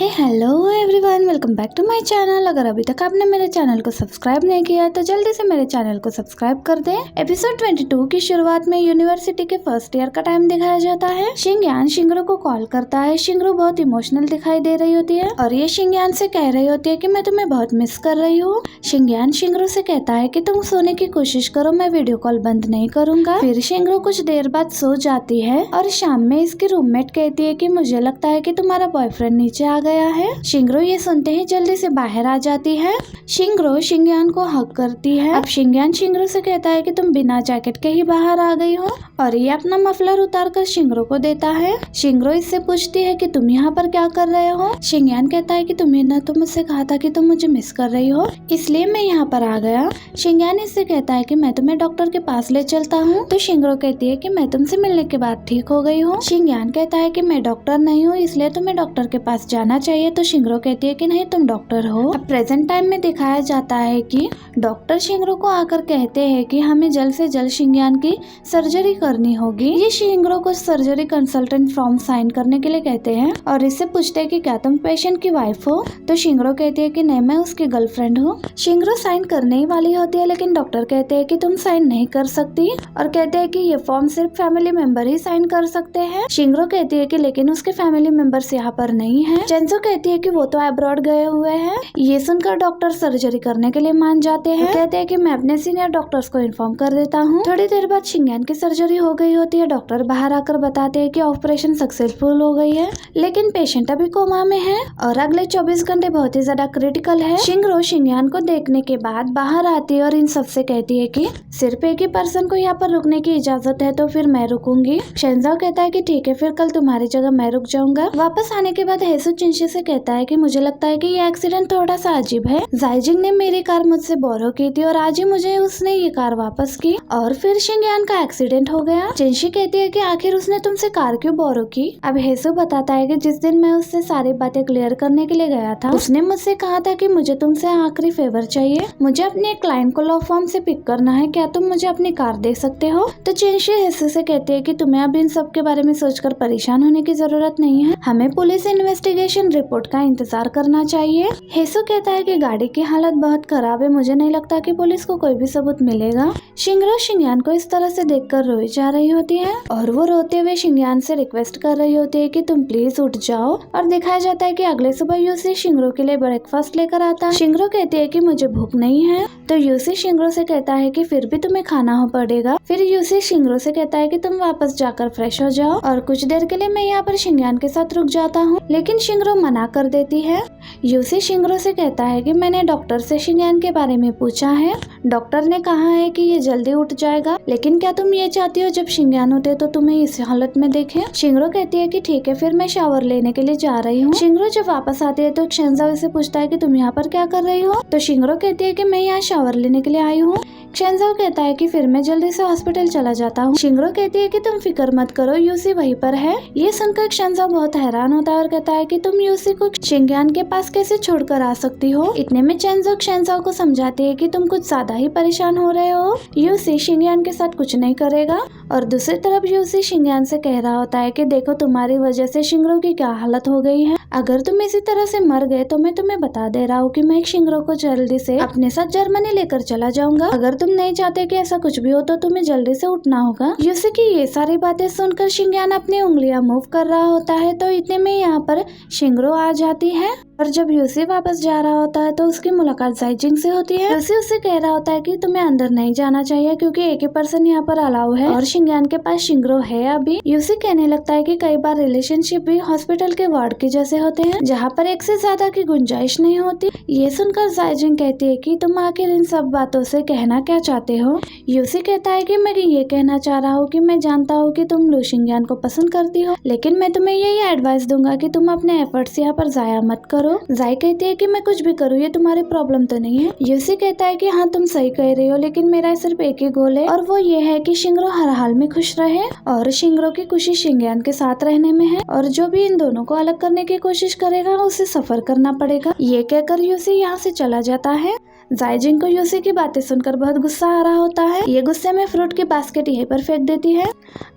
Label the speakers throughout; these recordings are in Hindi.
Speaker 1: Hello everyone, welcome back to my channel. अगर अभी तक आपने मेरे चैनल को सब्सक्राइब नहीं किया है तो जल्दी से मेरे चैनल को सब्सक्राइब कर दें। एपिसोड 22 की शुरुआत में यूनिवर्सिटी के फर्स्ट ईयर का टाइम दिखाया जाता है। शिंगयान शिंगरू को कॉल करता है। शिंगरू बहुत इमोशनल दिखाई दे रही होती है और ये शिंगयान से कह रही होती है कि मैं तुम्हें बहुत मिस कर रही हूँ। शिंगयान शिंगरू से कहता है कि तुम सोने की कोशिश करो, मैं वीडियो कॉल बंद नहीं करूंगा। फिर शिंगरू कुछ देर बाद सो जाती है और शाम में इसकी रूममेट कहती है कि मुझे लगता है कि तुम्हारा बॉयफ्रेंड नीचे आ गया है। शिंगरू ये सुनते ही जल्दी से बाहर आ जाती है। शिंगरू शिंगयान को हक करती है। अब शिंगयान शिंगरू से कहता है कि तुम बिना जैकेट के ही बाहर आ गई हो और ये अपना मफलर उतार कर शिंगरू को देता है। शिंगरू इससे पूछती है कि तुम यहाँ पर क्या कर रहे हो। शिंगयान कहता है कि तुमने न तो मुझसे कहा था कि तुम मुझे मिस कर रही हो, इसलिए मैं यहाँ पर आ गया। शिंगयान इससे कहता है कि मैं तुम्हें डॉक्टर के पास ले चलता हूँ। तो शिंगरू कहती है कि मैं तुमसे मिलने के बाद ठीक हो गई हूँ। शिंगयान कहता है कि मैं डॉक्टर नहीं हूँ, इसलिए तुम्हें डॉक्टर के पास जाना चाहिए। तो शिंगरू कहती है कि नहीं, तुम डॉक्टर हो। अब प्रेजेंट टाइम में दिखाया जाता है कि डॉक्टर शिंगरू को आकर कहते हैं कि हमें जल्द से जल्द शिंगयान की सर्जरी करनी होगी। ये शिंगरू को सर्जरी कंसल्टेंट फॉर्म साइन करने के लिए कहते हैं और इससे पूछते हैं कि क्या तुम पेशेंट की वाइफ हो। तो शिंगरू कहती है कि नहीं, मैं उसकी गर्लफ्रेंड हूँ। शिंगरू साइन करने ही वाली होती है लेकिन डॉक्टर कहते हैं कि तुम साइन नहीं कर सकती और कहते हैं कि ये फॉर्म सिर्फ फैमिली मेंबर ही साइन कर सकते हैं। शिंगरू कहती है कि लेकिन उसके फैमिली मेंबर्स यहाँ पर नहीं है। चेंजू कहती है कि वो तो अब्रॉड गए हुए हैं। ये सुनकर डॉक्टर सर्जरी करने के लिए मान जाते हैं। कहते हैं कि मैं अपने सीनियर डॉक्टर्स को इन्फॉर्म कर देता हूँ। थोड़ी देर बाद शिंगयान की सर्जरी हो गई होती है। डॉक्टर बाहर आकर बताते हैं कि ऑपरेशन सक्सेसफुल हो गई है लेकिन पेशेंट अभी कोमा में है और अगले 24 घंटे बहुत ही ज्यादा क्रिटिकल है। शिंगरू शिंगयान को देखने के बाद बाहर आती है और इन सबसे कहती है कि सिर्फ एक ही पर्सन को यहाँ पर रुकने की इजाजत है तो फिर मैं रुकूंगी। शेंजाओ कहता है कि ठीक है, फिर कल तुम्हारी जगह मैं रुक जाऊंगा। वापस आने के बाद हेसु चिंशी से कहता है कि मुझे लगता है कि ये एक्सीडेंट थोड़ा सा अजीब है। जाइजिंग ने मेरी कार मुझसे बोरो की थी और आज ही मुझे उसने ये कार वापस की और फिर शिंगयान का एक्सीडेंट हो गया। चिंशी कहती है कि आखिर उसने तुमसे कार क्यों बोरो की। अब हेसु बताता है कि जिस दिन मैं उससे सारी बातें क्लियर करने के लिए गया था, उसने मुझसे कहा था कि मुझे तुमसे आखिरी फेवर चाहिए, मुझे अपने क्लाइंट को लॉ फॉर्म से पिक करना है, क्या तुम मुझे अपनी कार दे सकते हो। तो चिंशी हेसु से कहती है कि तुम्हें अब इन सब के बारे में सोचकर परेशान होने की जरूरत नहीं है, हमें पुलिस इन्वेस्टिगेशन रिपोर्ट का इंतजार करना चाहिए। हेसु कहता है कि गाड़ी की हालत बहुत खराब है, मुझे नहीं लगता कि पुलिस को कोई भी सबूत मिलेगा। शिंगरू शिंगयान को इस तरह से देखकर रोई जा रही होती है और वो रोते हुए शिंगयान से रिक्वेस्ट कर रही होती है कि तुम प्लीज उठ जाओ। और दिखाया जाता है कि अगले सुबह यूसी शिंगरू के लिए ब्रेकफास्ट लेकर आता है। शिंगरू कहती है कि मुझे भूख नहीं है। तो यूसी शिंगरू से कहता है कि फिर भी तुम्हें खाना हो पड़ेगा। फिर यूसी शिंगरू से कहता है कि तुम वापस जाकर फ्रेश हो जाओ और कुछ देर के लिए मैं यहाँ पर शिंगयान के साथ रुक जाता हूँ, लेकिन शिंगरू मना कर देती है। यूसी शिंगरू से कहता है कि मैंने डॉक्टर से शिंगयान के बारे में पूछा है, डॉक्टर ने कहा है कि ये जल्दी उठ जाएगा, लेकिन क्या तुम ये चाहती हो जब शिंगयान होते तो तुम्हें इस हालत में देखें। शिंगरू कहती है कि ठीक है, फिर मैं शावर लेने के लिए जा रही हूँ। शिंगरू जब वापस आती है तो शेंजाओ से पूछता है कि तुम यहाँ पर क्या कर रही हो। तो शिंगरू कहती है कि मैं यहाँ शावर लेने के लिए आई हूँ। शेंजाओ कहता है कि फिर मैं जल्दी से हॉस्पिटल चला जाता हूँ। शिंगरू कहती है कि तुम फिक्र मत करो, यूसी वहीं पर है। ये सुनकर शेंजाओ बहुत हैरान होता है और कहता है कि तुम यूसी को शिंगयान के पास कैसे छोड़कर आ सकती हो। इतने में शेंजाओ को समझाती है कि तुम कुछ ज्यादा ही परेशान हो रहे हो, यूसी शिंगयान के साथ कुछ नहीं करेगा। और दूसरी तरफ यूसी शिंगयान से कह रहा होता है कि देखो तुम्हारी वजह से शिंगरू की क्या हालत हो गई है, अगर तुम इसी तरह से मर गए तो मैं तुम्हें बता दे रहा हूँ कि मैं शिंगरू को जल्दी से अपने साथ जर्मनी लेकर चला जाऊंगा। अगर तुम नहीं चाहते कि ऐसा कुछ भी हो तो तुम्हें जल्दी से उठना होगा। यूसी की ये सारी बातें सुनकर शिंगयान अपनी उंगलियां मूव कर रहा होता है। तो इतने में यहाँ पर शिंगरू आ जाती है और जब यूसी वापस जा रहा होता है तो उसकी मुलाकात जाइजिंग से होती है। यूसी उससे कह रहा होता है कि तुम्हें अंदर नहीं जाना चाहिए क्योंकि एक ही पर्सन यहाँ पर अलाउ है और शिंगयान के पास शिंगरू है अभी। यूसी कहने लगता है कि कई बार रिलेशनशिप भी हॉस्पिटल के वार्ड के जैसे होते हैं जहाँ पर एक से ज्यादा की गुंजाइश नहीं होती। ये सुनकर जाइजिंग कहती है कि तुम आखिर इन सब बातों से कहना क्या चाहते हो। यूसी कहता है कि मैं ये कहना चाह रहा हूँ कि मैं जानता हूँ कि तुम लू शिंगयान को पसंद करती हो, लेकिन मैं तुम्हें यही एडवाइस दूंगा कि तुम अपने एफर्ट्स यहाँ पर जाया मत करो। जाई कहती है कि मैं कुछ भी करूँ, ये तुम्हारी प्रॉब्लम तो नहीं है। यूसी कहता है कि हाँ तुम सही कह रही हो, लेकिन मेरा सिर्फ एक ही गोल है और वो ये है कि शिंगरू हर हाल में खुश रहे और शिंगरू की खुशी शिंगयान के साथ रहने में है और जो भी इन दोनों को अलग करने की कोशिश करेगा उसे सफर करना पड़ेगा। ये कहकर यूसी यहाँ से चला जाता है। जायजिंग को यूसी की बातें सुनकर बहुत गुस्सा आ रहा होता है। ये गुस्से में फ्रूट की बास्केट यहीं पर फेंक देती है।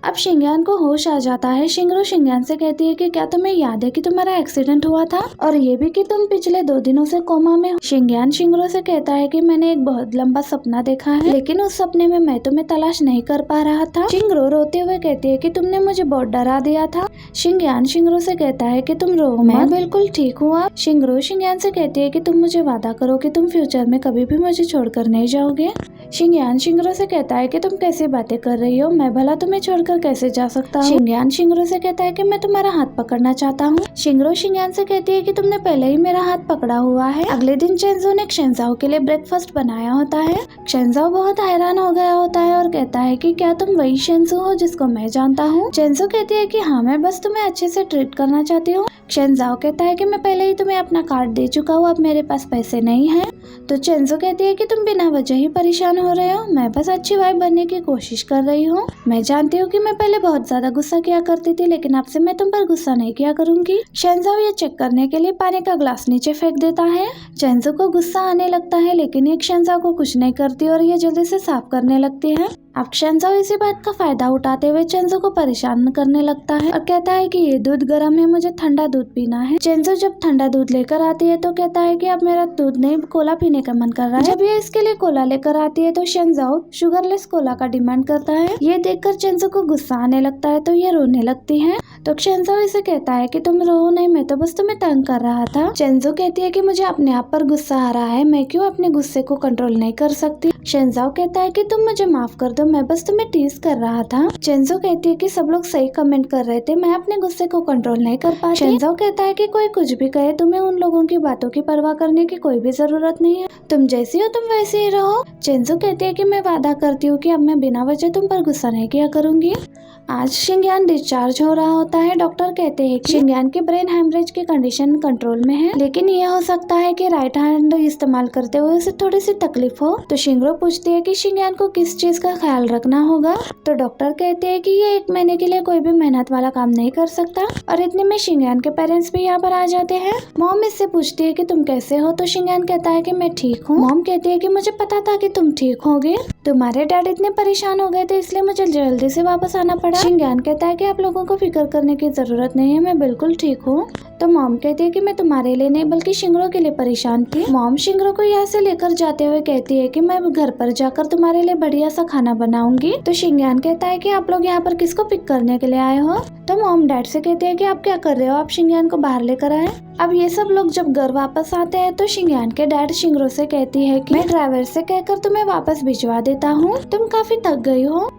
Speaker 1: अब शिंगयान को होश आ जाता है। शिंगरू शिंगयान से कहती है कि क्या तुम्हें याद है कि तुम्हारा एक्सीडेंट हुआ था और ये भी कि तुम पिछले 2 दिनों से कोमा में हो। शिंगयान शिंगरू से कहता है कि मैंने एक बहुत लंबा सपना देखा है, लेकिन उस सपने में मैं तुम्हें तलाश नहीं कर पा रहा था। शिंगरू रोते हुए कहती है कि तुमने मुझे बहुत डरा दिया था। शिंगयान शिंगरू से कहता है कि तुम रो मत, मैं बिल्कुल ठीक हूँ। शिंगरू शिंगयान से कहती है कि तुम मुझे वादा करो कि तुम फ्यूचर में कभी भी मुझे छोड़कर नहीं जाओगे। शिंगयान शिंगरू से कहता है कि तुम कैसी बातें कर रही हो, मैं भला तुम्हें छोड़कर कैसे जा सकता हूँ। शिंगयान शिंगरू से कहता है कि मैं तुम्हारा हाथ पकड़ना चाहता हूँ। शिंगरू शिंगयान से कहती है कि तुमने पहले ही मेरा हाथ पकड़ा हुआ है। अगले दिन चेंजो ने क्षेंजाओ के लिए ब्रेकफास्ट बनाया होता है। क्षेंजाओ बहुत हैरान हो गया होता है और कहता है कि क्या तुम वही शेंजो हो जिसको मैं जानता हूँ। चेंजो कहती है कि हाँ, मैं बस तुम्हें अच्छे से ट्रीट करना चाहती हूँ। क्षेंजाओ कहता है कि मैं पहले ही तुम्हें अपना कार्ड दे चुका हूँ, अब मेरे पास पैसे नहीं है। तो चेंजो कहती है कि तुम बिना वजह ही परेशान हो रहे हो, मैं बस अच्छी वाइफ बनने की कोशिश कर रही हूँ। मैं जानती हूँ कि मैं पहले बहुत ज्यादा गुस्सा किया करती थी, लेकिन अब से मैं तुम पर गुस्सा नहीं किया करूंगी। चेंजो ये चेक करने के लिए पानी का ग्लास नीचे फेंक देता है। चेंजो को गुस्सा आने लगता है, लेकिन ये चेंजो को कुछ नहीं करती और ये जल्दी से साफ करने लगती है। अब चेंजो इसी बात का फायदा उठाते हुए चेंजो को परेशान करने लगता है और कहता है कि ये दूध गर्म है, मुझे ठंडा दूध पीना है। चेंजो जब ठंडा दूध लेकर आती है तो कहता है कि अब मेरा दूध नहीं, कोला पीने का मन कर रहा है। जब ये इसके लिए कोला लेकर आती है तो चेंजो शुगरलेस कोला का डिमांड करता है। ये देखकर चेंजो को गुस्सा आने लगता है तो ये रोने लगती है। तो चेंजो इसे कहता है कि तुम रो नहीं, मैं तो बस तुम्हें तंग कर रहा था। चेंजो कहती है कि मुझे अपने आप पर गुस्सा आ रहा है, मैं क्यों अपने गुस्से को कंट्रोल नहीं कर सकती। चेंजो कहता है कि तुम मुझे माफ कर दो, मैं बस तुम्हें टीज कर रहा था। चेंजो कहती है कि सब लोग सही कमेंट कर रहे थे, मैं अपने गुस्से को कंट्रोल नहीं कर पाती। चेंजो कहता है कि कोई कुछ भी कहे, तुम्हें उन लोगों की बातों की परवाह करने की कोई भी जरूरत नहीं है, तुम जैसी हो तुम वैसे ही रहो। चेंजो कहती है कि मैं वादा करती हूँ कि अब मैं बिना वजह तुम पर गुस्सा नहीं किया करूंगी। आज शिंगयान डिस्चार्ज हो रहा होता है। डॉक्टर कहते हैं कि शिंगयान की ब्रेन हेमरेज की कंडीशन कंट्रोल में है, लेकिन यह हो सकता है कि राइट हैंड इस्तेमाल करते हुए उसे थोड़ी सी तकलीफ हो। तो शिंगरो पूछती है कि शिंगयान को किस चीज का ख्याल रखना होगा। तो डॉक्टर कहते हैं कि ये 1 महीने के लिए कोई भी मेहनत वाला काम नहीं कर सकता। और इतने में शिंगयान के पेरेंट्स भी यहाँ पर आ जाते हैं। मॉम इससे पूछती है कि तुम कैसे हो, तो शिंगयान कहता है कि मैं ठीक हूँ। मॉम कहती है कि मुझे पता था कि तुम ठीक होगे, तुम्हारे डैड इतने परेशान हो गए थे इसलिए मुझे जल्दी से वापस आना पड़ा। शिंगयान कहता है कि आप लोगों को फिक्र करने की जरूरत नहीं है, मैं बिल्कुल ठीक हूँ। तो मॉम कहती है कि मैं तुम्हारे लिए नहीं बल्कि शिंगरो के लिए परेशान थी। मॉम शिंगरो को यहाँ से लेकर जाते हुए कहती है कि मैं घर पर जाकर तुम्हारे लिए बढ़िया सा खाना बनाऊंगी। तो शिंगयान कहता है कि आप लोग यहाँ पर किसको पिक करने के लिए आए हो। तो मॉम डैड से कहती है कि आप क्या कर रहे हो, आप शिंगयान को बाहर लेकर आए। अब ये सब लोग जब घर वापस आते हैं तो शिंगयान के डैड शिंगरो से कहती है कि मैं ड्राइवर से कहकर तुम्हें वापस भिजवा देता हूँ, तुम काफी थक गई हो।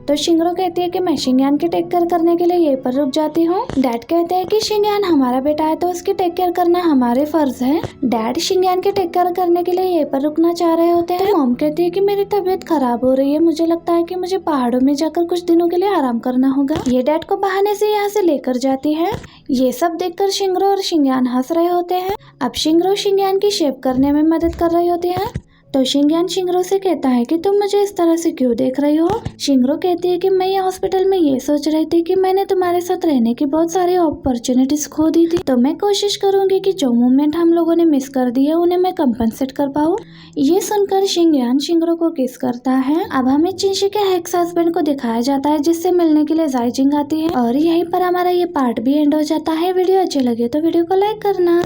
Speaker 1: तो शिंगरो कहती है कि मैं शिंगयान की टेक केयर करने के लिए यहीं पर रुक जाती हूँ। डैड कहते हैं कि शिंगयान हमारा बेटा है तो उसकी टेक केयर करना हमारे फर्ज है। डैड शिंगयान के टेक केयर करने के लिए यहीं पर रुकना चाह रहे होते हैं। तो मॉम कहती है कि मेरी तबीयत खराब हो रही है, मुझे लगता है कि मुझे पहाड़ों में जाकर कुछ दिनों के लिए आराम करना होगा। ये डैड को बहाने से यहाँ से लेकर जाती है। ये सब देखकर शिंगरो और शिंगयान हंस रहे होते हैं। अब शिंगरो शिंगयान की शेव करने में मदद कर रही होती है। तो शिंगयान शिंगरो से कहता है कि तुम मुझे इस तरह से क्यों देख रही हो। शिंगरो कहती है कि मैं ये हॉस्पिटल में ये सोच रही थी कि मैंने तुम्हारे साथ रहने की बहुत सारी अपॉर्चुनिटीज खो दी थी, तो मैं कोशिश करूंगी कि जो मोमेंट हम लोगों ने मिस कर दी है उन्हें मैं कंपनसेट कर पाऊँ। ये सुनकर शिंगयान शिंगरो को किस करता है। अब हमें चिंशी के एक्स हस्बैंड को दिखाया जाता है जिससे मिलने के लिए जायजिंग आती है और यहीं पर हमारा ये पार्ट भी एंड हो जाता है। वीडियो अच्छी लगे तो वीडियो को लाइक करना।